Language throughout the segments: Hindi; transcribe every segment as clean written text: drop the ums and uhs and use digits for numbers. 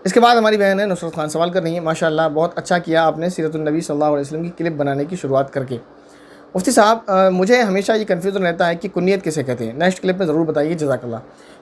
इसके बाद हमारी बहन है नुसरत खान सवाल कर रही है, माशाअल्लाह बहुत अच्छा किया आपने सीरतुन नबी सल्लल्लाहु अलैहि वसल्लम की क्लिप बनाने की शुरुआत करके। मुफ्ती साहब, मुझे हमेशा ये कन्फ्यूज़न रहता है कि कुन्नियत किसे कहते हैं, नेक्स्ट क्लिप में ज़रूर बताइए, जज़ाकल्लाह।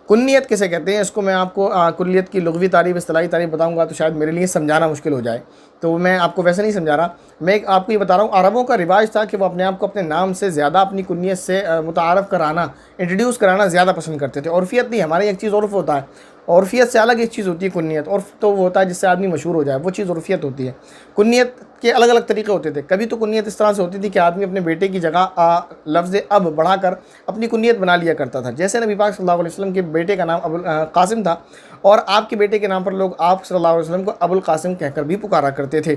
कुन्नियत किसे कहते हैं, इसको मैं आपको कुन्नियत की लुग़वी तारीफ़, इस्तिलाही तारीफ़ बताऊँगा तो शायद मेरे लिए समझाना मुश्किल हो जाए, तो मैं आपको वैसे नहीं समझा रहा। मैं आपको ये बता रहा हूँ, अरबों का रिवाज था कि वो अपने आप को अपने नाम से ज़्यादा अपनी कुन्नियत से मुतारफ़ कराना, इंट्रोड्यूस कराना ज़्यादा पसंद करते थे। उर्फ़ियत नहीं, हमारे एक चीज़ उर्फ़ होता है, उर्फ़ियत से अलग एक चीज़ होती है कुन्नियत। उर्फ़ तो वो होता है जिससे आदमी मशहूर हो जाए, वो चीज़ उर्फ़ियत होती है। कुन्नियत के अलग अलग तरीक़े होते थे। कभी तो कुन्नियत इस तरह से होती थी कि आदमी अपने बेटे की जगह लफ्ज़ अब बढ़ाकर अपनी कुन्नियत बना लिया करता था। जैसे नबी पाक सल्लल्लाहु अलैहि वसल्लम के बेटे का नाम अबुल कासिम था, और आपके बेटे के नाम पर लोग आप सल्लल्लाहु अलैहि वसल्लम को अबुल कासिम कहकर भी पुकारा करते थे।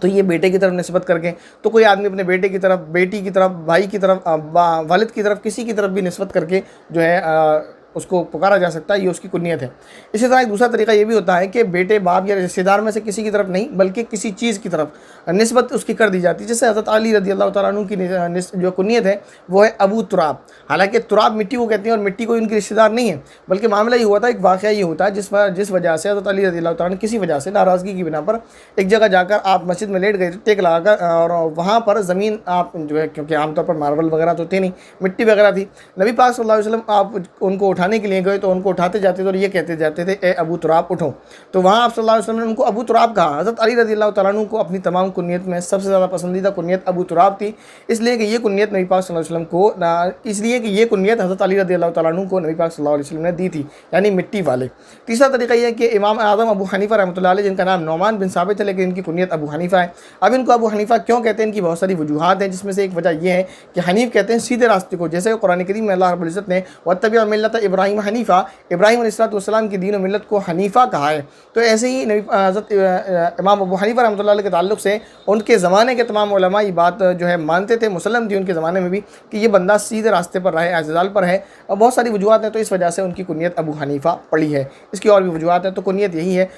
तो ये बेटे की तरफ निस्बत करके, तो कोई आदमी अपने बेटे की तरफ, बेटी की तरफ, भाई की तरफ, वालिद की तरफ, किसी की तरफ भी निस्बत करके जो है उसको पुकारा जा सकता है, ये उसकी कुन्नियत है। इसी तरह एक दूसरा तरीका ये भी होता है कि बेटे, बाप या रिश्तेदार में से किसी की तरफ नहीं, बल्कि किसी चीज़ की तरफ निस्बत उसकी कर दी जाती है। जैसे हज़रत अली रज़ी अल्लाह तआला अन्हु की जो कुन्नियत है वो है अबू तुराब। हालांकि तुराब मिट्टी को कहते हैं, और मिट्टी कोई उनकी रिश्तेदार नहीं है, बल्कि मामला ये हुआ था, एक वाक़या ये होता है जिस वजह से हज़रत अली रज़ी अल्लाह तआला किसी वजह से नाराज़गी की बिना पर एक जगह जाकर आप मस्जिद में लेट गए, टेक लगाकर, और वहाँ पर ज़मीन आप जो है, क्योंकि आमतौर पर मार्बल वगैरह तो थे नहीं, मिट्टी वगैरह थी, नबी पाक सल्लल्लाहु अलैहि वसल्लम आप उनको उठाने के लिए गए तो उनको उठाते जाते थे और ये कहते जाते थे, ए अबू तुराब उठो। तो वहाँ आप सल्लल्लाहु अलैहि वसल्लम ने उनको अबू तुराब कहा। हज़रत अली रज़ी अल्लाह तआला अन्हु को अपनी तमाम कुन्नियत में सबसे ज़्यादा पसंदीदा कुन्नियत अबू तुराब थी, इसलिए कि ये कुन्नियत नबी पाक सल्लल्लाहु अलैहि वसल्लम को, इसलिए कि ये कुन्नियत हज़रत अली रज़ी अल्लाह तआला अन्हु को नबी पाक सल्लल्लाहु अलैहि वसल्लम ने दी थी, यानी मिट्टी वाले। तीसरा तरीका यह है कि इमाम आज़म अबू हनीफ़ा रहमतुल्लाह अलैह, जिनका नाम नौमान बिन साबित है लेकिन इनकी कुन्नियत अबू हनीफ़ा है। अब इनको अबू हनीफ़ा क्यों कहते हैं, इनकी बहुत सारी वजूहात हैं, जिसमें से एक वजह यह है कि हनीफ़ कहते हैं सीधे रास्ते को, जैसे कुरान करीम में अल्लाह रब्बुल इज़्ज़त ने वत्तबि मिल्लत इब्राहीम हनीफ़ा, इब्राहीम अलैहिस्सलाम की दीन और मिल्लत को हनीफ़ा कहा है। तो ऐसे ही हज़रत इमाम अबू हनीफ़ा रहमतुल्लाह अलैह के ताल्लुक़ से उनके ज़माने के तमाम उलमा ये बात जो है मानते थे, मुसल्लम थी उनके ज़माने में भी, कि ये बंदा सीधे रास्ते पर रहे, अज़्ज़ाल पर है, और बहुत सारी वजूहात हैं, तो इस वजह से उनकी कुन्नियत अबू हनीफ़ा पड़ी है। इसकी और भी वजूहात हैं, तो कुन्नियत यही है।